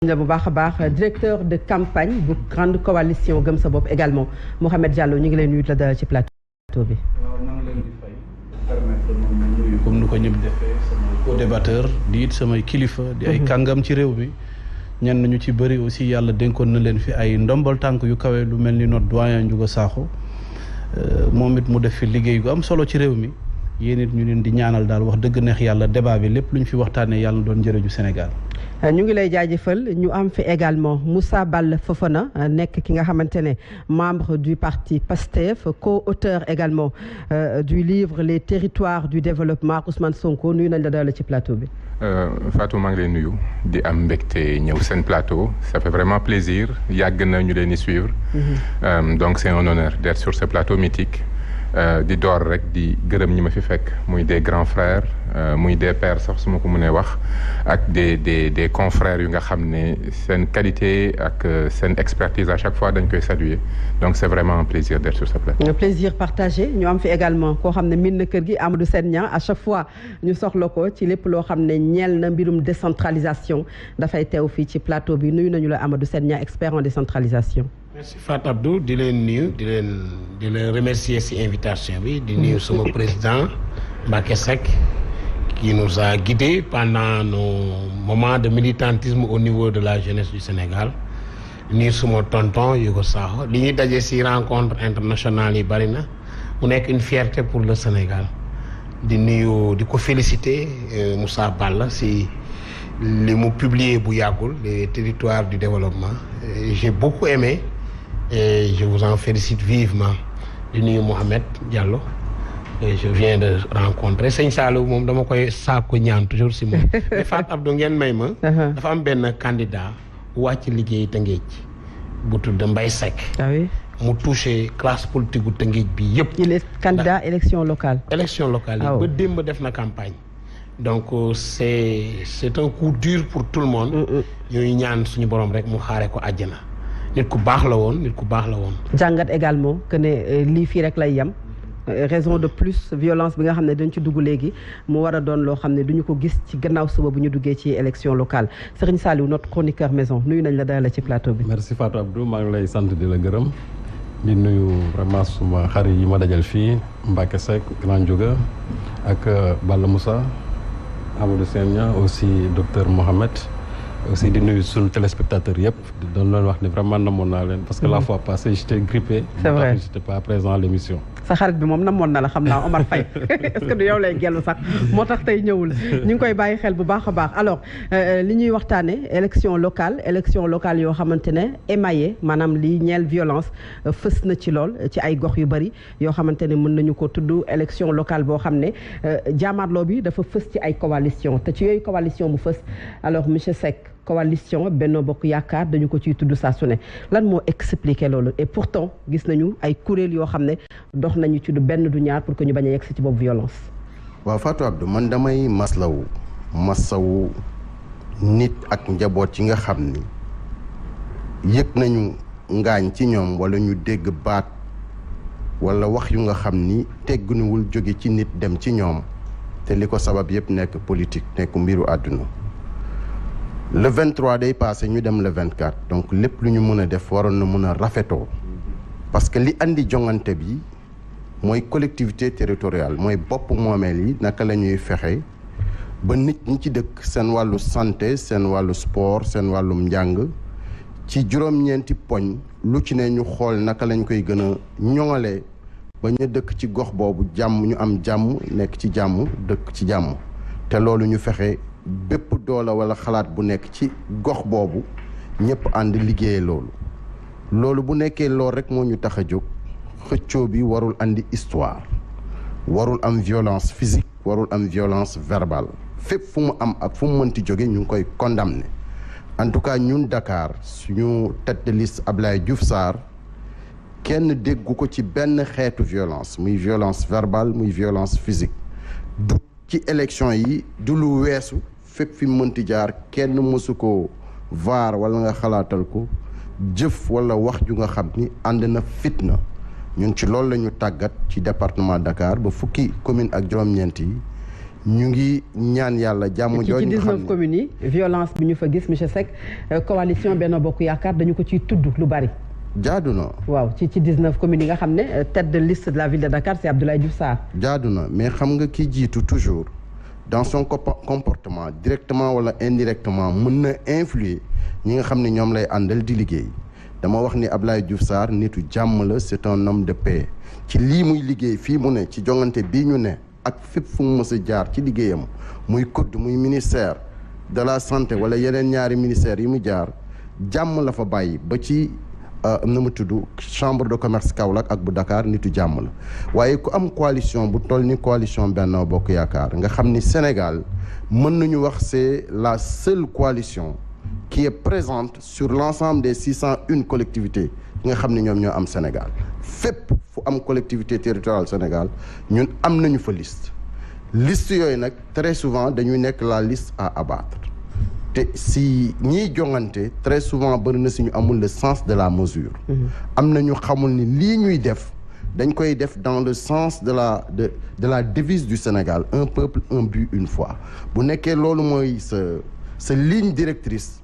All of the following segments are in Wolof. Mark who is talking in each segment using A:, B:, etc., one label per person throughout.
A: bu baax a baax directeur de campagne bu grande coalition Gëm sa bopp également Mouhamed Diallo ñu ngi leen nuyu la dalal ci plateau bi.
B: waaw maa ngi leen di fay permettre moom ma nuyu comme ni ko ñëpp defee samay co-débatteur di it samay kilifa di ay kàngam ci réew mi ñenn ñu ci bëri aussi yàlla dénkoon na leen fi ay ndombal tànk yu kawe lu mel ni notre doyen Ndiouga Sakho moom it mu def fi liggéey gu am solo ci réew mi yéen it ñu leen di ñaanal daal wax dëgg neex yàlla débat bi lépp lu ñu fi waxtaanee yàlla doon njëriñu Sénégal.
A: ñu ngi lay jaajëfal ñu am fi également Moussa Balla Fofana nekk ki nga xamante ne membre du parti PASTEF co-auteur également du livre Les territoires du développement Ousmane Sonko nuyu nañ la dalal ci plateau bi.
C: Fatou maa ngi lay nuyu di am mbégte ñëw seen plateau ça fait vraiment plaisir yàgg na ñu leen di suivre. Donc c'est un honneur d'être sur ce plateau mythique. di door rek di gërëm ñi ma fi fekk muy des grands frères muy des pères sax su ma ko mënee wax ak des confrères yu nga xam ne seen qualité ak seen expertise à chaque fois dañ koy saluer donc c'est vraiment un plaisir d'être sur ce plateau.
A: un plaisir partagé ñu am fi également koo xam ne min na kër gi Amadou Sène Niang à chaque fois ñu soxla ko ci lépp loo xam ne ñeel na mbirum décentralisation dafay teew fii ci plateau bi nuyu nañu la Amadou Sène Niang expert en décentralisation.
D: merci Fatou Abdou di leen nuyu di leen remercier ci invitation bi di nuyu sama président Mbacké Seck qui nous a guidés pendant nos moments de militantisme au niveau de la jeunesse du Sénégal di nuyu suma tonton Ndiouga Sakho li ñuy daje ci rencontre internationale yi bari na mu nekk une fierté pour le Sénégal di nuyu di ko féliciter Moussa Balla ci li mu publié bu yàggul les territoires du développement j'ai beaucoup aimé et je vous en félicite vivement di nuyu Mouhamed Diallo et je viens de rencontrer sëñ Saliou moom dama koy saako ñaan toujours si moom mais Fatou Abdou ngeen may ma dafa am benn candidat wàcc liggéey Tëngéej bu tudd Mbaye Seck mu touché classe politique gu Tëngéej bi yëpp.
A: il est candidat élection locale
D: yi ba démb def na campagne donc c'est un coup dur pour tout le monde ñuy ñaan suñu borom rek mu xaare ko àjjana nit ku baax la woon jàngat également que ne lii fii rek lay yem raison de plus violence bi nga xam ne dañ ci dugg léegi mu war a doon loo xam ne duñu ko gis ci gannaaw suba bu ñu duggee ci élection locale Serigne Saliou notre chroniqueur maison nuyu nañ la dalal ci plateau bi.
E: merci Fatou Abdou maa ngi lay sant di la gërëm di nuyu vraiment suma xarit yi ma dajal fii Mbacké Seck Grand Ndiouga ak Balla Moussa Amadou Sène Niang aussi docteur Mohamed aussi di nuyu suñu téléspectateurs yëpp di doon leen wax ni vraiment namoon naa leen parce que la fois passée j'étais grippé.
A: c'est vrai
E: j'étais pas présent à l'émission.
A: sa xarit bi moom namoon na la xam naa Omar Faye est-ce que du yow lay gellu sax moo tax tey ñëwul ñu ngi koy bàyyi xel bu baax a baax alors li ñuy waxtaane élection locale yoo xamante ne émaillé maanaam li ñeel violence fës na ci lool ci ay gox yu bari yoo xamante ne mën nañu ko tudd élection locale boo xam ne jaamaarloo bi dafa fës ci ay coalition te ci yooyu coalition bu fës alors monsieur Seck coalition Benno Bokk Yaakaar dañu ko ciy tudd saa su ne lan moo expliquer loolu et pourtant gis nañu ay kuréel yoo xam ne dox nañu ci du benn du ñaar pour que ñu bañ a yegg ci boobu violence.
F: waaw Fatou Abdou man damay masawu nit ak njaboot yi nga xam ni yëg nañu ngaañ ci ñoom wala ñu dégg baat wala wax yu nga xam ni teggunuwul jóge ci nit dem ci ñoom te li ko sabab yëpp nekk politique nekk mbiru àdduna. le 23 day passé ñu dem le 24 donc lépp lu ñu mën a def waroon na mën a rafetoo parce que li andi jongante bi mooy collectivité territoriale mooy bopp moomeel yi naka la ñuy fexe ba nit ñi ci dëkk seen wàllu santé seen wàllu sport seen wàllum njàng ci juróom-ñeenti poñ lu ci ne ñu xool naka lañ koy gën a ñoŋalee ba ñu dëkk ci gox boobu jàmm ñu am jàmm nekk ci jàmm dëkk ci jàmm te loolu ñu fexe bépp doole wala xalaat bu nekk ci gox boobu ñëpp ànd liggéeye loolu bu nekkee loolu rek moo ñu tax a jóg xëccoo bi warul andi histoire warul am violence physique warul am violence verbale fépp fu mu am ak fu mu mënti jóge ñu ngi koy condamner en tout cas ñun Dakar suñu tête de liste Abdoulaye Diouf Sarr kenn déggu ko ci benn xeetu violence muy violence verbale muy violence physique du ci élection yi du lu weesu fépp fi mënti jaar kenn mësu ko vaar wala nga xalaatal ko jëf wala wax ju nga xam ni ànd na fitna ñun ci loolu la ñu tàggat ci département Dakar ba fukki commune ak juróom-ñeent yi ñu ngi ñaan yàlla jàmm jooju nga xam ne
A: ci 19 communes yi violence bi ñu fa gis monsieur Seck coalition Benno Bokk Yaakaar dañu ko ciy tudd lu bari.
F: jaadu na.
A: waaw ci 19 communes yi nga xam ne tête de liste de la ville de Dakar c'est Abdoulaye Diouf Sarr.
F: jaadu na mais xam nga ki jiitu toujours dans son comportement directement wala indirectement mën na influer ñi nga xam ne ñoom lay àndal di liggéey dama wax ni Abdoulaye Diouf Sarr nitu jàmm la c'est un homme de paix ci lii muy liggéey fii mu ne ci jongante bii ñu ne ak fépp fu mu mës a jaar ci liggéeyam muy COUD muy ministère de la santé wala yeneen ñaari ministères yi mu jaar jàmm la fa bàyyi ba ci na mu tudd chambre de commerce Kaolack ak bu Dakar nitu jàmm la waaye ku am coalition bu toll ni coalition Benno Bokk Yaakaar nga xam ni Sénégal mën nañu wax c'est la seule coalition qui est présente sur l'ensemble des 601 collectivités nga xam ne ñoom ñoo am Sénégal fépp fu am collectivité territoriale Sénégal ñun am nañu fa liste yooyu nag très souvent dañuy nekk la liste à abattre te si ñiy jongante très souvent bëri na si ñu amul le sens de la mesure am na ñu xamul ni lii ñuy def dañ koy def dans le sens de la devise du Sénégal un peuple un but une foi bu nekkee loolu mooy sa ligne directrice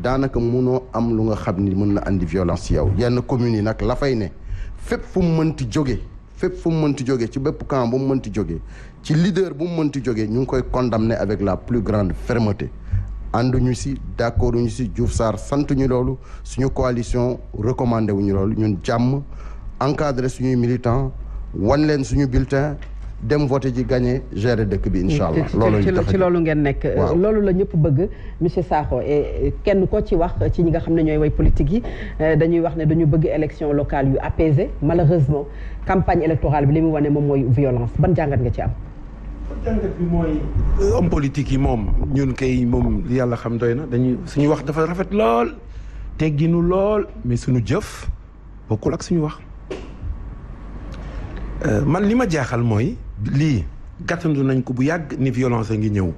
F: daanaka mënoo am lu nga xam ni mën na andi violence ci yow yenn communes yi nag la fay ne fépp fu mu mënti jóge ci bépp camp bu mu mënti jóge ci leader bu mu mënti jóge ñu ngi koy condamner avec la plus grande fermeté ànduñu si d'accord ñu si Diouf Sarr santuñu loolu suñu coalition recommandé wuñu loolu ñun jàmm encadrer suñuy militants wan leen suñu bulletin dem voté ji gagné gérer dëkk bi incha allah. loolu
A: ci loolu ngeen nekk. loolu la ñëpp bëgg monsieur Sakho et kenn ko ci wax ci ñi nga xam ne ñooy way politique yi dañuy wax ne dañu bëgg élection locale yu apaisé malheureusement campagne électorale bi li mu wane moom mooy violence ban jàngat nga ci am.
G: jàngat bi mooy homme politique yi moom ñun kay moom li yàlla xam doy na dañuy suñu wax dafa rafet lool tegginu lool mais suñu jëf bokkul ak suñu wax man li ma jaaxal mooy lii gàttandu nañ ko bu yàgg ni violence a ngi ñëw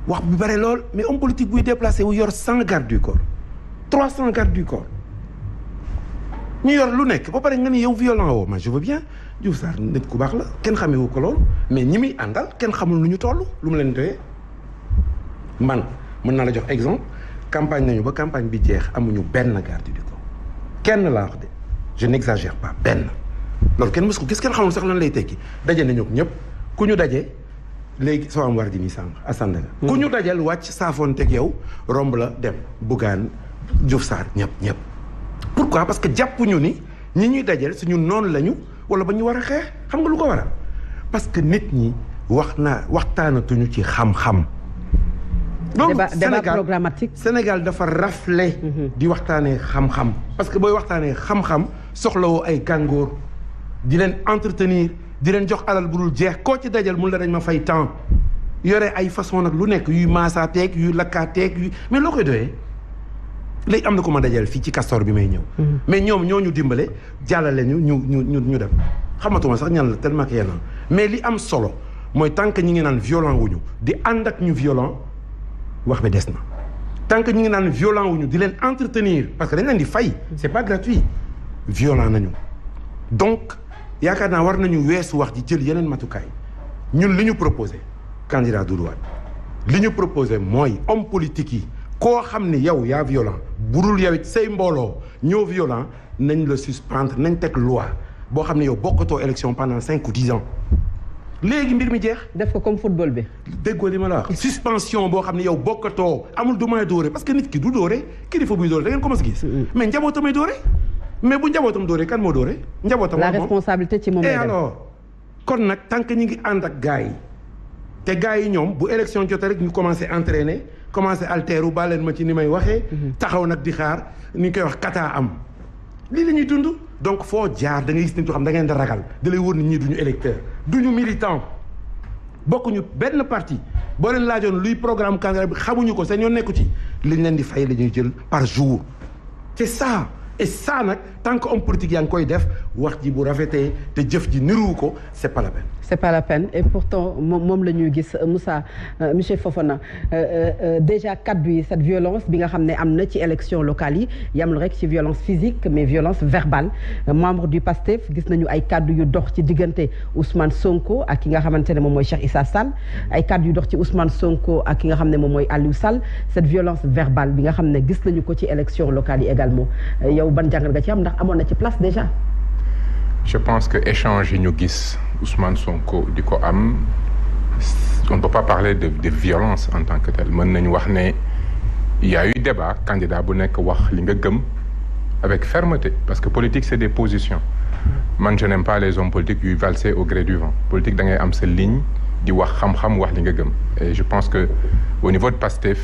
G: wax bu bare lool mais homme politique buy déplacé wu yor 100 gardes du corps 300 gardes du corps ñu yor lu nekk ba pare nga ni yow violent woo ma je veux bien Diouf Sarr nit ku baax la kenn xamewu ko loolu mais ñi muy àndal kenn xamul lu ñu toll lu mu leen doyee man mën naa la jox exemple campagne nañu ba campagne bi jeex amuñu benn garde du corps kenn laa wax de je n'exagère pas benn loolu kenn mës ko gis kenn xamul sax lan lay tekki daje nañu ñëpp ku ñu daje léegi soo am war di nii sànq asanda ku ñu dajal wàcc saafoon teg yow romb la dem Bougane Diouf Sarr ñëpp pourquoi parce que jàppuñu ni ñi ñuy dajal suñu noonu lañu wala ba ñu war a xeex xam nga lu ko waral parce que nit ñi waxtaanatuñu ci xam-xam. donc
A: débat programmatique
G: Sénégal dafa raflé di waxtaanee xam-xam parce que booy waxtaanee xam-xam soxlawoo ay gàngoor di leen entretenir di leen jox alal bu dul jeex koo ci dajal mun la dañ ma fay temps yore ay façon nag lu nekk yuy maasaateeg yuy lakkaateeg yuy mais loo koy doyee léegi am na ko ma dajal fii ci Castor bi may ñëw mais ñoom ñoo ñu dimbale jàllale ñu dem xamatuma sax ñan la tellement que yenn mais li am solo mooy tant que ñi ngi naan violent wuñu di ànd ak ñu violent wax bi des na tant que ñi ngi naan violent wuñu di leen entretenir parce que dañ leen di fay c'est pas gratuit violent nañu donc yaakaar naa war nañu weesu wax ji jël yeneen matukaay ñun li ñu proposé candidat Doudou Wade li ñu proposé mooy homme politique yi koo xam ne yow yaa violent budul yow it say mbooloo ñoo violent nañ la suspendre nañ teg loi boo xam ne yow bokkatoo élection pendant 5 ou 10 ans léegi mbir mi jeex.
A: def ko comme football bi.
G: déggoo li ma la wax suspension boo xam ne yow bokkatoo amul du may dóore parce que nit ki du dóore kilifa buy dóore da ngeen ko mos gis. mais njabootamay dóore mais bu njabootam dóore kan moo dóore. njabootam
A: la responsabilité ci moom
G: et alors kon nag tant que ñi ngi ànd ak gars yi te gars yi ñoom bu élection jotee rek ñu commencé entraîner commencé altéru ba leen ma ci ni may waxee. taxaw nag di xaar ni ñu koy wax kata am lii la ñuy dund. donc foo jaar da ngay gis nit ñoo xam da ngeen di ragal da lay wóor ni ñii duñu électeur duñu militant bokkuñu benn parti boo leen laajoon luy programme candidat bi xamuñu ko seen yoon nekku ci liñ leen di fay la ñuy jël par jour c'est ça et ça nag tant que homme politique yaa ngi koy def wax ji bu rafetee te jëf ji niruwu ko c'est pas la peine.
A: c'est pas la peine et pourtant moom la ñuy gis Moussa monsieur Fofana déjà kaddu yi cette violence bi nga xam ne am na ci élection locale yi yamul rek ci violence physique mais violence verbale membre du PASTEF gis nañu ay kaddu yu dox ci diggante Ousmane Sonko ak ki nga xamante ne moom mooy Cheikh Issa Sall ay kaddu yu dox ci Ousmane Sonko ak ki nga xam ne moom mooy Aliou Sall cette violence verbale bi nga xam ne gis nañu ko ci élection locale yi également yow ban jàngat nga ci am ndax amoon na ci place déjà.
C: je pense que échange yi ñu gis Ousmane Sonko di ko am on ne peut pas parler de violence en tant que tel mën nañu wax ne il y a eu débat candidat bu nekk wax li nga gëm avec fermeté parce que politique c'est des positions man je n'aime pas les hommes politiques yuy valser au gré du vent politique da ngay am sa ligne di wax xam-xam wax li nga gëm et je pense que au niveau de PASTEF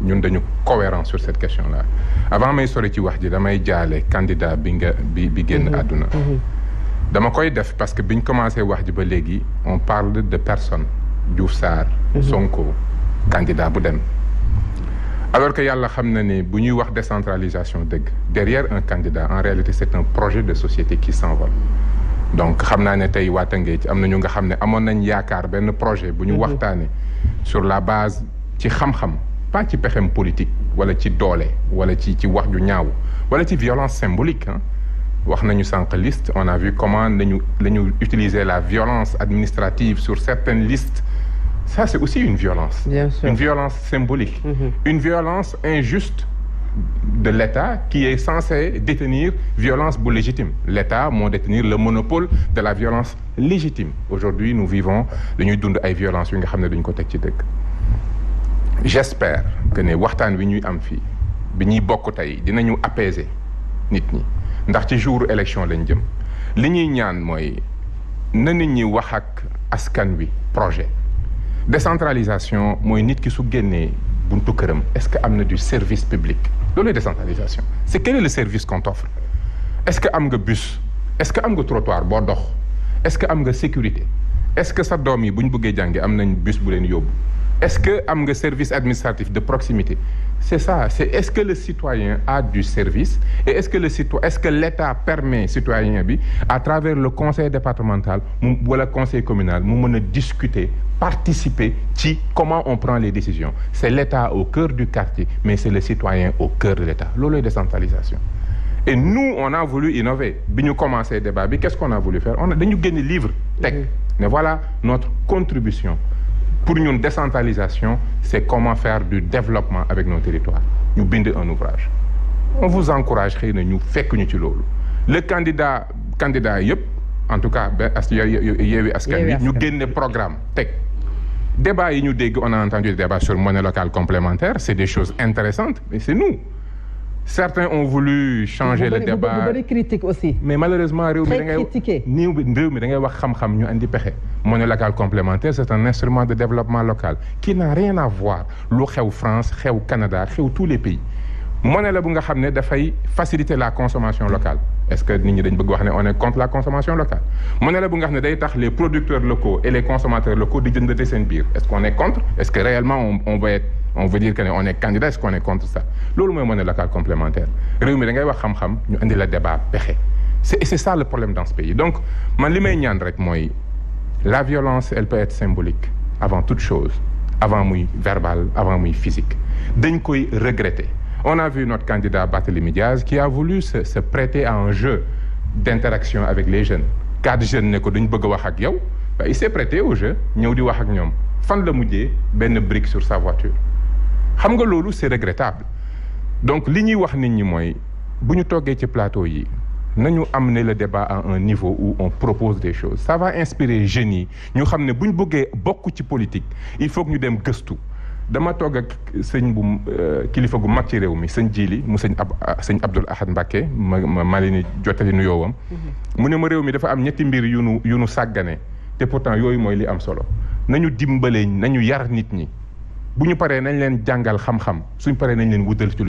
C: ñun dañu cohérent sur cette question-là avant may sori ci wax ji damay jaale candidat bi génn àdduna dama koy def parce que biñ commencé wax ji ba léegi on parle de personnes Diouf Sarr Sonko candidat bu dem alors que yàlla xam na ne bu ñuy wax décentralisation dëgg derrière un candidat en réalité c'est un projet de société qui s'envole donc xam naa ne tey waa Tëngéej am na ñu nga xam ne amoon nañ yaakaar benn projet bu ñu waxtaane sur la base ci xam-xam pas ci pexem politique wala ci doole wala ci wax ju ñaaw wala ci violence symbolique wax nañu sànq liste on a vu comment lañu utiliser la violence administrative sur certaines listes ça c'est aussi une violence. Bien sûr. Une violence symbolique. Une violence injuste de l'État qui est censé détenir violence bu légitime l'État moo détenir le monopole de la violence légitime aujourd'hui nous vivons dañuy dund ay violence yu nga xam ne duñ ko teg ci dëkk j'espère que ne waxtaan wi ñuy am fii bi ñuy bokk tey dinañu apaiser nit ñi ndax ci jour élection lañ jëm li ñuy ñaan mooy na nit ñi wax ak askan wi projet décentralisation mooy nit ki su génnee buntu këram est-ce que am na du service public loolu décentralisation c'est quel est le service qu'on t'offre est-ce que am nga bus est-ce que am nga trottoir boo dox est-ce que am nga sécurité est-ce que sa doom yi bu ñu bëggee jàngi am nañ bus bu leen yóbbu est-ce que am nga service administratif de proximité c'est ça c'est est-ce que le citoyen a du service et est-ce que l'État permet citoyen bi à travers le conseil départemental mu wala conseil communal mu mën a discuter participer ci comment on prend les décisions c'est l'État au cœur du quartier mais c'est le citoyen au cœur de l'État loolu décentralisation et nous on a voulu innover bi ñu commencé débat bi qu'est-ce qu'on a voulu faire dañu génne livre teg mais voilà notre contribution pour ñun décentralisation c'est comment faire du développement avec nos territoires ñu bind un ouvrage on vous encourage xëy na ñu fekk ñu ci loolu le candidat yëpp en tout cas Yewwi Askan Wi ñu génne programme teg débat yi ñu dégg on a entendu des débats sur monnaie locale complémentaire c'est des choses intéressantes mais c'est nous certains ont voulu changer le débat
A: bu bëri critique aussi
C: mais malheureusement réew mi da ngay wax xam-xam ñu andi pexe monnaie locale complémentaire c'est un instrument de développement local qui n'a rien à voir lu xew France xew Canada xew tous les pays monnaie la bu nga xam ne dafay faciliter la consommation locale est-ce que nit ñi dañ bëgg wax ne on est contre la consommation locale monnaie la bu nga xam ne day tax les producteurs locaux et les consommateurs locaux di jëndate seen biir est-ce qu'on est contre est-ce que réellement on veut dire que on est candidat est-ce qu'on est contre ça loolu mooy monnaie locale complémentaire réew mi da ngay wax xam-xam ñu indi la débat pexe c'est ça le problème dans ce pays donc man li may ñaan rek mooy la violence elle peut être symbolique avant toute chose avant muy verbal avant muy physique dañ koy regretter on a vu notre candidat Barthélémy Diaz qui a voulu se prêter à un jeu d'interaction avec les jeunes 4 jeunes ne ko duñ bëgg a wax ak yow il s'est prêté au jeu ñëw di wax ak ñoom fan la mujjee benn brique sur sa voiture xam nga loolu c'est regrettable donc li ñuy wax nit ñi mooy bu ñu toggee ci plateau yi nañu amener le débat à un niveau où on propose des choses ça va inspirer jeunes yi ñu xam ne bu ñu bëggee bokk ci politique il faut que ñu dem gëstu dama toog ak sëñ bu kilifa gu mag ci réew mi sëñ Jili mu sëñ Abdoul Ahad Mbacké ma leen di jottali nuyoowam mu ne ma réew mi dafa am ñetti mbir yu nu sàggane te pourtant yooyu mooy li am solo nañu dimbale nañu yar nit ñi bu ñu paree nañ leen jàngal xam-xam suñ paree nañ leen wutal ci